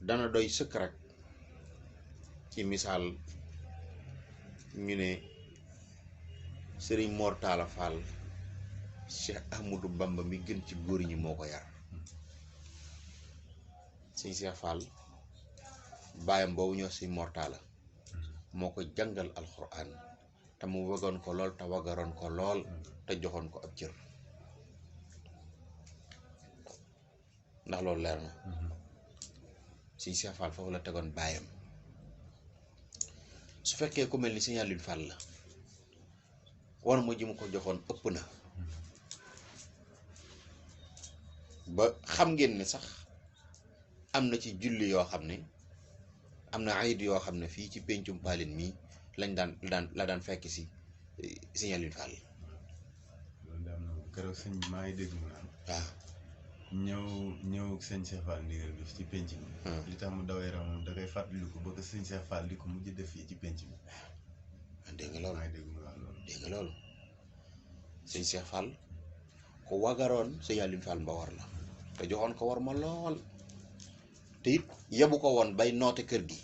dana doy sëkk rek ci misaal ñu ne Sëriñ Mor Talla Fall Cheikh Ahmadou Bamba mi gën ci góor ñi moo ko yar. sëñ Cheikh Fall baayam boobu ñoo sëñ Mor Talla moo ko jàngal alxuraan te mu wagoon ko lool te wagaroon ko lool te joxoon ko ab cër ndax loolu leer na. sëñ Cheikh Fall foofu la tegoon baayam. su fekkee ku mel ni sëñ Aliou Fall la war ma ji mu ko joxoon ëpp na ba xam ngeen ne sax am na ci julli yoo xam ne am na ayit yoo xam ne fii ci péncum Paalin mii lañ daan fekk si sëñ Aliou Fall. loolu daal na keroog sëñ maa ngi dégg mu naan waaw ñëw sëñ Cheikh Fall ndigal bi ci penc mi. li tax mu daw yaram moom da koy fàttaliku ba ko sëñ Cheikh Fall di ko mujj def fii ci penc mi. dégg nga loolu maa ngi dégg mu wax loolu. dégg nga loolu sëñ Cheikh Fall ku wagaroon sëñ Aliou Fall Mbawar la te joxoon ko war ma lool te it yebu ko woon bay noote kër gi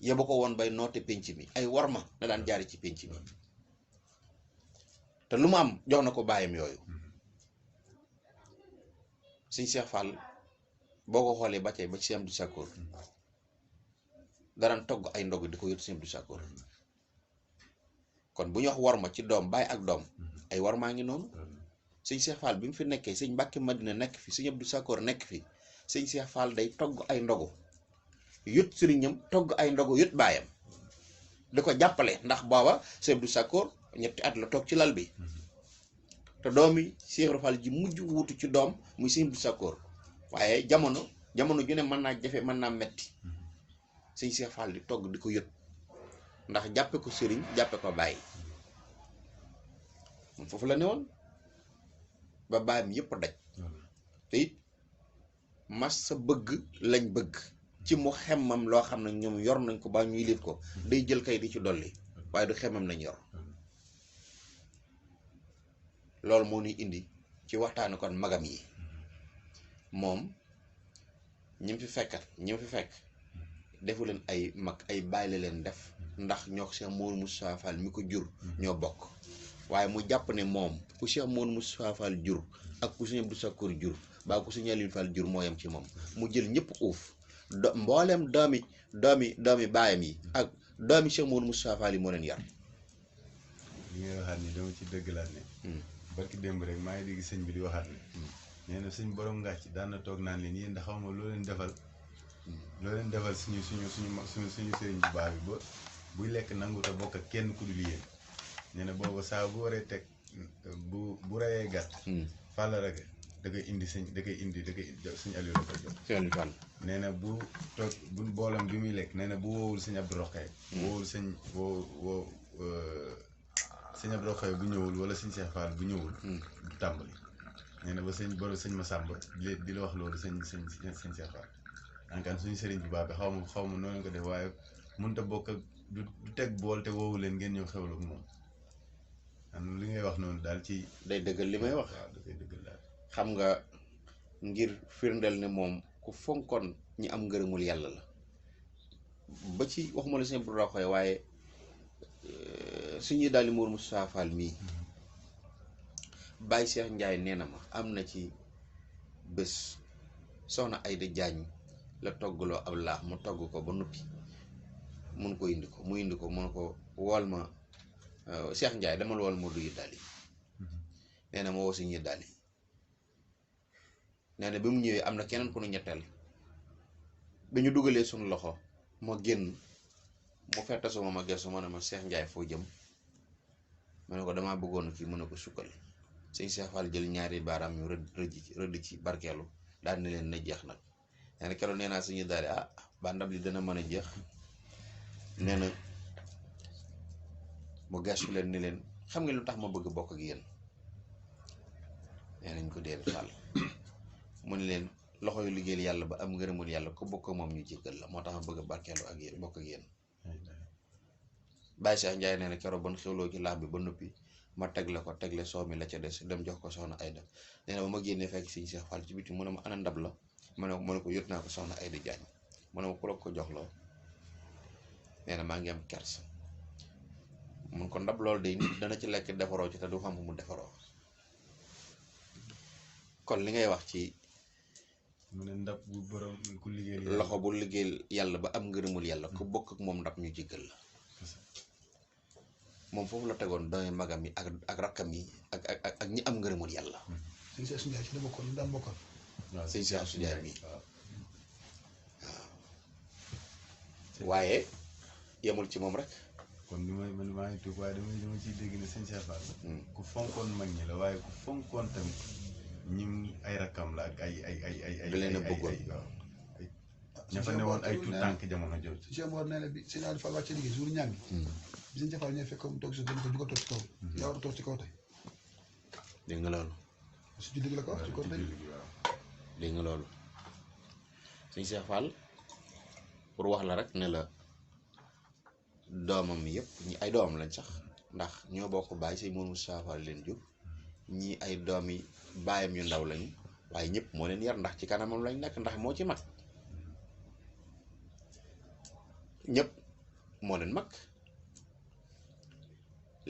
yebu ko woon bay noote penc mi ay war ma la daan jaari ci penc mi te lu mu am jox na ko bàyyam yooyu. sëñ Cheikh Fall boo ko xoolee ba tey ba ci Sëñ Abdou Sakkoor daraan togg ay ndog di ko yóbbu Sëñ Abdou Sakkoor kon bu ñu wax war ma ci doom baay ak doom ay war maa ngi noonu. sëñ Cheikh Fall bi mu fi nekkee sëñ Mbàkke Madina nekk fi Sëñ Abdou Sakkoor nekk fi sëñ Cheikh Fall day togg ay ndogu yët sëriñam togg ay ndogu yët baayam di ko jàppale ndax booba Sëñ Abdou Sakkoor ñetti at la toog ci lal bi te doomi Cheikh Ibra Fall ji mujj wuutu ci doom muy Sëñ Abdou Sakkoor waaye jamono ju ne mën naa jafe mën naa metti sëñ Cheikh Fall di togg di ko yët ndax jàppe ko sëriñ jàppe ko bàyyi moom foofu la ne woon ba bàyyam yëpp daj te it mas sa bëgg lañ bëgg ci mu xemmam loo xam ne ñoom yor nañ ko ba ñuy lit ko day jël kay di ci dolli waaye du xemmam lañ yor. loolu moo ñuy indi ci waxtaanu kon magam yi moom ñi mu fi fekk defu leen ay mag ay bàyyi la leen def ndax ñoo Cheikh Mouhamadou Moustapha Fall mi ko jur ñoo bokk waaye mu jàpp ne moom ku Cheikh Mouhamadou Moustapha Fall jur ak ku Sëñ Abdou Sakkoor jur baa ku Sëñ Aliou Fall jur moo yem ci moom mu jël ñëpp uuf mboolem doomi baayam yi ak doomi Cheikh Mouhamadou Moustapha Fall yi moo leen yar. li ngay waxaat ni dama ci dëggalaat ne. barki démb rek maa ngi dégg sëñ bi di waxaat ne. nee na suñ borom ngàcc daan na toog naan leen yéen ndax xaw ma loo leen defal suñu sëriñ bu baax bi ba buy lekk nangu te bokk ak kenn ku dul yéen nee na booba saa bu waree teg bu rayee gàtt. Fall rek da koy indi suñ Aliou la koy jox. sëñ Aliou Fall nee na bu toog bu boolam bi muy lekk nee na bu woowul sëñ Abdou Rokhaya. woowul sëñ Abdou Rokhaya bu ñëwul wala sëñ Cheikh Fall bu ñëwul. du tàmbali nee na ba sëñ Massamba di la wax loolu sëñ Cheikh Fall. ankan suñu sëriñ bu baax bi xaw ma noonu ko def waaye mënut a bokk ak du teg bool te woowu leen ngeen ñëw xewlu ak moom am li ngay wax noonu daal ci. day dëggal li may wax. waaw da koy dëggal daal. xam nga ngir firndeel ne moom ku fonkoon ñi am ngërëmul yàlla la ba ci waxuma la sëñ Abdou Rokhaya waaye suñuy daal di Mour Moustapha Fall mii Baye Cheikh Ndiaye nee na ma am na ci bés soxna Ayda Jaañ la toggaloo ab laax mu togg ko ba noppi mun ko indi ko mun ko wool ma Cheikh Ndiaye dama la wool moo du yiddaal yi nee na ma woo si yiddaal yi nee na bi mu ñëwee am na keneen ku nu ñetteel bi ñu dugalee suñu loxo ma génn mu fetta suma ma gestu ma ne ma Cheikh Ndiaye foo jëm ma ne ko damaa bëggoon kii mën a ko sukkal sëñ Cheikh Fall jël ñaari baaraam ñu rëdd ci barkeelu daal ne leen na jeex nag nee na keroog nee naa suñu daal ba ndab li dana mën a jeex nee na mu gestu leen ni leen xam nga lu tax ma bëgg bokk ak yéen nee nañ ko dee Fall mu ne leen loxo yu liggéeyal yàlla ba am ngërëmul yàlla ko bokk moom ñu jéggal la moo tax ma bëgg a barkeelu ak yéen bokk ak yéen. Baye Cheikh Ndiaye nee na keroog ban xewloo ci laax bi ba noppi ma tegle soow mi la ca des dem jox ko soxna Ayda nee na ba ma génnee fekk sëñ Cheikh Fall ci biti mu ne ma ana ndab la ma ne ko yót naa ko soxna Ayda Jaañ mu ne ma ku la ko jox loo nee na maa ngi am kersa mun ko ndab loolu de nit dana ci lekk defaroo ci te du xam fu mu defaroo kon li ngay wax ci mu ne ndab bu borom ku liggéeyal loxo bu liggéeyal yàlla ba am ngërëmul yàlla ku bokk ak moom ndab ñu jéggal la moom foofu la tegoon doomi magam yi ak rakkam yi ak ñi am ngërëmul yàlla. sëñ Cheikh Ndiaye ci la bokkoon ñu daan bokkoon. waaw sëñ Cheikh Ndiaye mi waaw waaye yemul ci moom rek. kon ni may man maa ngi tuub waaye dama ciy dégg ne sëñ Cheikh Fall ku fonkoon mag ñi la waaye ku fonkoon tamit ñim ay rakkam la ak ay da leen a bëggoon waaw ña fa ne woon ay tout tànk jamono jooju. si Cheikh Mor nee na bi sëñ Aliou Fall wàcce liggéey jour ñàng bi sëñ Cheikh Fall ñëw fekk mu toog si dañ ko jugal toog ci kaw yaa war a toog ci kaw tey dégg nga loolu su julli gi la ko wax ci kaw tey dégg nga loolu sëñ Cheikh Fall pour wax la rek ne la doomam yëpp ñi ay doomam lañ sax ndax ñoo bokk bàyyi sëñ Mourou Moustapha Fall leen jur ñii ay doom yi baayam yu ndaw lañu waaye ñëpp moo leen yar ndax ci kanamam lañ nekk ndax moo ci mag ñëpp moo leen mag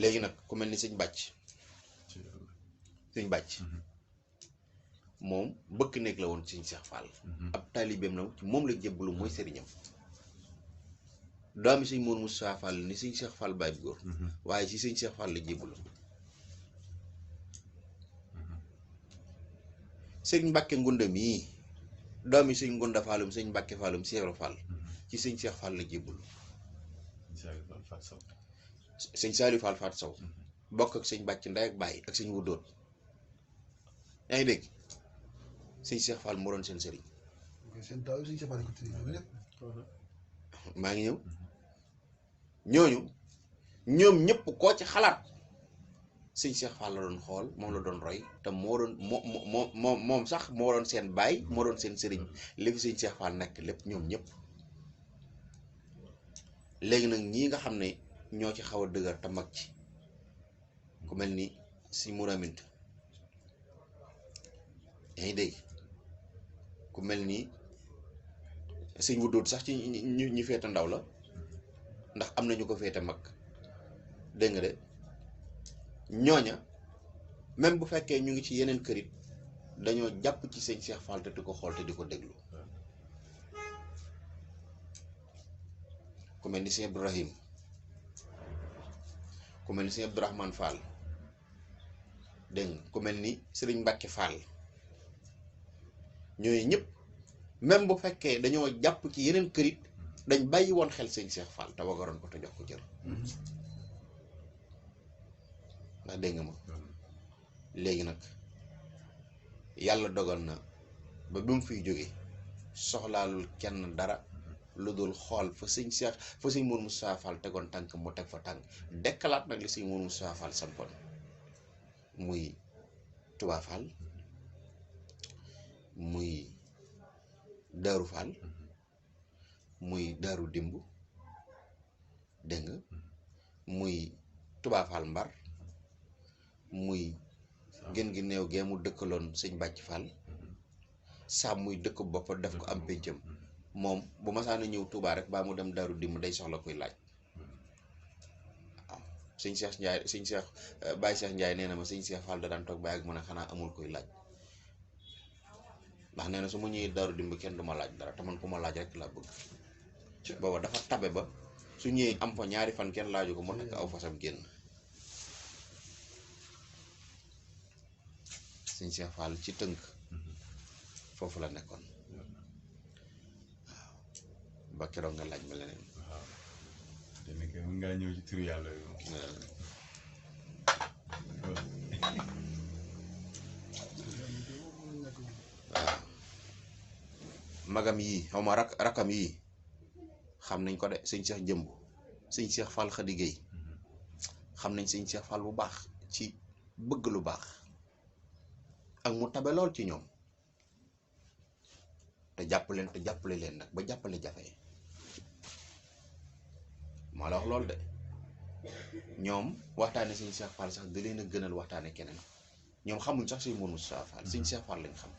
léegi nag ku mel ni sëñ bàcc moom bëkk néeg la woon sëñ Cheikh Fall ab taalibeem la ci moom la jébbalu mooy sëriñam doomi sëñ Mourou Moustapha Fall ni sëñ Cheikh Fall baay bi góor waaye si sëñ Cheikh Fall la jébbalu sëñ Mbàkke Ngunda mii doomi sëñ Ngunda Fallum sëñ Mbàkke Fallum Cheikh Fall ci sëñ Cheikh Fall la jébbalu sëñ Saliou Fall Fat Sow bokk ak sëñ Bàcc ndey ak baay ak sëñ Wuddoot yaa ngi dégg sëñ Cheikh Fall moo doon seen sëriñ seen taw sëñ Cheikh Fall ko tëddee ñëpp maa ngi ñëw ñoom ñëpp koo ci xalaat sëñ Cheikh Fall la doon xool moom la doon roy te moo doon moom sax moo doon seen baay moo doon seen sëriñ li fi sëñ Cheikh Fall nekk lépp ñoom ñëpp léegi nag ñii nga xam ne ñoo ci xaw a dëgër te mag ci ku mel ni si muramint yaa ngi dégg ku mel ni sëñ Wuddoot sax ci ñu féete ndaw la ndax am na ñu ko féete mag dégg nga de ñooña même bu fekkee ñu ngi ci yeneen kërit dañoo jàpp ci sëñ Cheikh Fall te di ko xool te di ko déglu ku mel ni sëñ Ibrahim ku mel ni sëñ Abdourahmane Fall dégg nga ku mel ni Sëriñ Mbàkke Fall ñooyu ñëpp même bu fekkee dañoo jàpp ci yeneen kërit dañ bàyyi woon xel sëñ Cheikh Fall te wagaroon ko te jox ko jër ndax dégg nga ma léegi nag yàlla dogal na ba bi mu fiy jóge soxlaalul kenn dara lu dul xool fa sëñ Cheikh fa sëñ Mourou Moustapha Fall tegoon tànk mu teg fa tànk dekkalaat nag li sëñ Mourou Moustapha Fall sampoon muy Touba Fall muy Daaru Fall muy Daaru Dimb dégg nga muy Touba Fall Mbar muy gën gi néew gee mu dëkkaloon sëñ Bàcc Fall sàmm muy dëkk boppa def ko am péncam moom bu masaana ñëw Touba rek baa mu dem Daaru Dimb day soxla koy laaj waaw sëñ Cheikh Ndiaye sëñ Cheikh Baye Cheikh Ndiaye nee na ma sëñ Cheikh Fall da daan toog ba ak mën a xanaa amul koy laaj ndax nee na su ma ñëwee Daaru Dimb kenn du ma laaj dara te man ku ma laaj rek laa bëgg booba dafa tabe ba su ñëwee am fa ñaari fan kenn laaju ko mu nekk aw fasam génn sëñ Cheikh Fall ci tënk foofu la nekkoon waaw ba keroog nga laaj ma leneen waaw dana ko mën ngaa ñëw ci turu yàlla yi moom waaw magam yii xaw ma rakam yii xam nañ ko de sëñ Cheikh Jëmb sëñ Cheikh Fall Khady Gueye xam nañ sëñ Cheikh Fall bu baax ci bëgg lu baax ak mu tabe lool ci ñoom te jàppale leen nag ba jàppale jafe maa la wax loolu de ñoom waxtaane sëñ Cheikh Fall sax da leen a gënal waxtaane keneen ñoom xamuñ sax sëñ Mourou Moustapha Fall sëñ Cheikh Fall lañ xam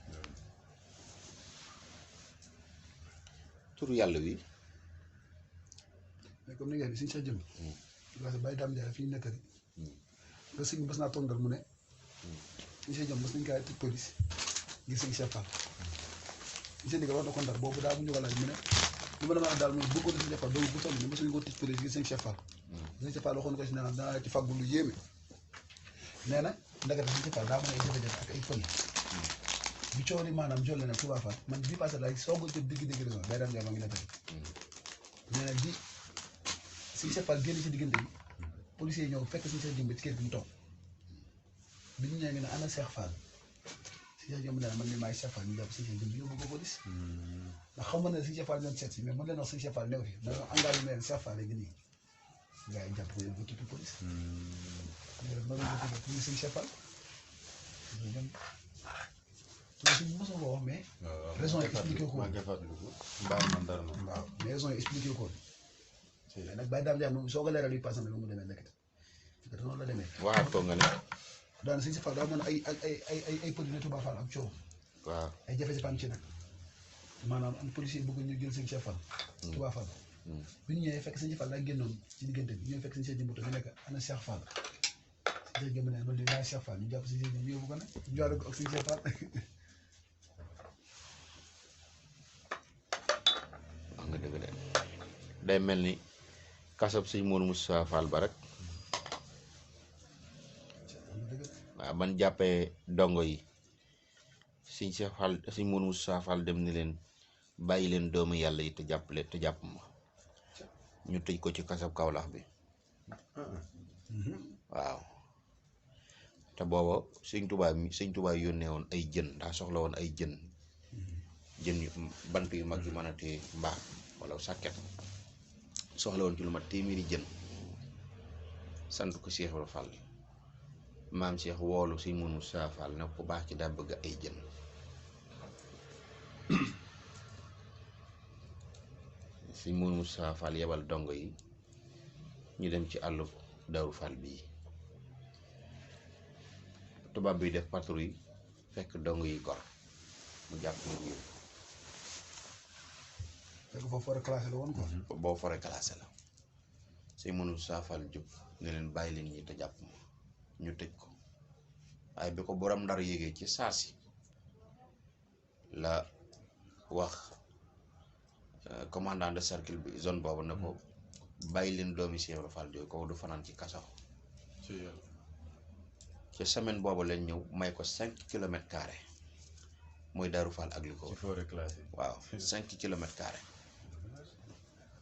turu yàlla wi. mais comme ni ngeen di suñu sa jëm. parce que Baye Dame Ndiaye fi ñu nekk rek. nga sëñ bës naa tondal mu ne. suñu sa jëm bës nañ kaa tëj police ngir sëñ Cheikh Fall. suñu sa ndigal wax na ko ndar boobu daa bu ñu ko laaj mu ne li ma la wax daal mooy bëggoon sëñ Cheikh Fall donc bu toll nii mosuñu ko tëj police ngir sëñ Cheikh Fall. sëñ Cheikh Fall waxoon ko si naan danaa ci fàggu lu yéeme. nee na ndagate sëñ Cheikh Fall daa mën ay jafe-jafe ak ay pël. bi coow li maanaam jolle na Touba Fall man bii passé laay soog a jot dégg-dégg raison Baye Dame Ndiaye maa ngi la tëj. nee na bi sëñ Cheikh Fall génn ci diggante bi policiers yi ñëw fekk sëñ Cheikh Jëmb ci kër gi mu toog bi ñu ñëwee nga ne ana Cheikh Fall sëñ Cheikh Jëmb nee na man mii maay Cheikh Fall ñu jàpp sëñ Cheikh Jëmb yóbbu ko police ndax xam nga ne sëñ Cheikh Fall leen seet si mais mën leen wax sëñ Cheikh Fall néew fi mais moom engagé na leen Cheikh Fall léegi nii gars yi jàpp ko yóbbu ko tuuti police loolu la ko tuddee sëñ Cheikh Fall suñu mosoo ko wax mais raison yi expliqué ko woon waaw mais raison yi expliqué ko woon mais nag Baye Dame Ndiaye moom soo ko leeral yi passé na lu mu demee nekkati te noonu la demee waaw toog nga ne. daanaka sëñ Cheikh Fall daa mën ay pël ne Touba Fall am coow. waaw ay jafe-jafe am ci nag maanaam am policier bëgg ñu jël sëñ Cheikh Fall. Touba Fall. bi ñu ñëwee fekk sëñ Cheikh Fall daa génnoon ci diggante bi ñëw fekk sëñ Cheikh Jëmb ñu nekk ana Cheikh Fall. sëñ Cheikh Jëmb ne man de maay Cheikh Fall ñu jàpp sëñ Cheikh Jëmb yóbbu ko nag ñu jaaree ko ak sëñ Cheikh Fall. wax nga dëgg de day mel ni kasab sëñ Mourou Moussa Fall ba rek. waaw ban jàppee dongo yi sëñ Cheikh Fall sëñ Mourou Moussa Fall dem ni leen bàyyi leen doomu yàlla yi te jàppale te jàpp ma ñu tëj ko ci kasab Kaolack bi waaw te booba sëñ Tuubaa yónnee woon ay jën daa soxla woon ay jën yu bant yu mag yu mën a téye mbaax wala sàkket soxla woon ci lu mat téeméeri jën sant ko Cheikh Ibra Fall maam Cheikh woolu sëñ Mourou Moussa Fall ne ku baax ci daa bëgg ay jën sëñ Mourou Moussa Fall yebal dongo yi ñu dem ci àllu Daaru Fall bii tubaab bi def patrouille fekk dongo yi gor mu jàpp ñu yóbbu fekk foofu forêt classée la woon quoi. boo forêt classée la sëñ Mourou Moussa Fall jóg ne leen bàyyi leen ñi te jàpp ma ñu tëj ko waaye bi ko borom Ndar yéegee ci saasi la wax commandant de cercle bi zone boobu ne ko bàyyi leen doomi Cheikh Ibra Fall yooyu ko du fanaan ci kaso ci semaine boobu lañ ñëw may ko 5 kilomètres carrés mooy Daaru Fall ak li ko ci forêt classée waaw 5 kilomètres carrés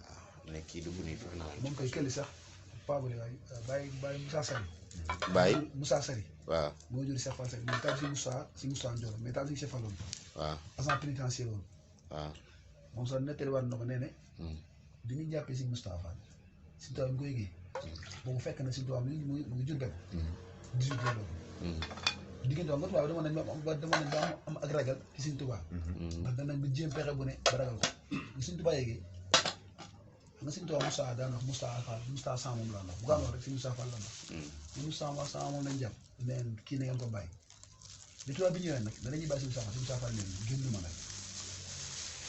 waaw ne kii dugg nii fi fanaan moom koy këli sax Pabale waay Baye Moussa Sari. Baye Moussa Sari. waaw moo jur Cheikh Fall Sari mais taal si Moussa Ndiol mais taal si Cheikh Fall woon. waaw agent pénitentiaire woon. waaw moom sax nettaliwaat na ko nee ne. bi ñu jàppee si Moustapha Fall si taw bi ko yëgee. boobu fekk na si doom mu ngi jur benn. 18 heures la. diggante woon nga tubaab dama nañ ba am ak ragal ci Sëñ Tuubaa. ndax danañ ba jéem pexe bu ne ba ragal ko. bu Sëñ Tuubaa yëgee nga Sëñ Tuubaa Moustapha daan wax Moustapha Fall Moustapha Sam moom laa wax bu ko amoon rek si Moustapha Fall la wax. Moustapha Sam moom lañ jàpp neen kii na ngeen ko bàyyi. bi tubaab bi ñëwee nag danañuy bàyyi si Moustapha Fall leen génn ma nag.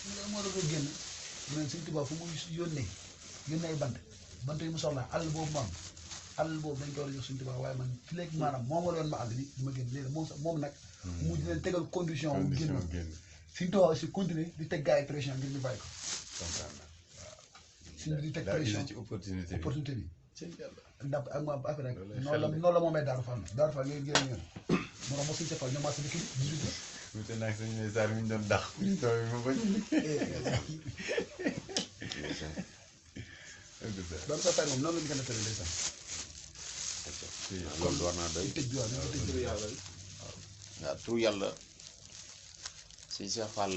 loolu moo doon génn mu ne Sëñ Tuubaa fu mu yónnee ay bant yi mu soxlaa àll boobu mu am àll boobu dañ ko war a jox Sëñ Tuubaa waaye man fi léegi maanaam moom la woon ma àll bi ma génn léegi moom nag mu di leen tegal condition wu génn Sëñ Tuubaa aussi continuer di teg gars yi pression ngir ñu bàyyi ko waaw suñ di teg pression ci opportunité bi ndax ak ma après nag noonu la moomee Daaru Fall ngeen génn ñoon moo tax ma Sëñ Fall ñoom maa sa dëkk bi 18 heures wute naag sañu ne saar mi ñu doon dax taw bi mu bañ doon sa fay moom noonu la ñu ko nettali ndeysaan loolu war naa doy tëj bi waaw tëj bi waaw tur yàlla sëñ Cheikh Fall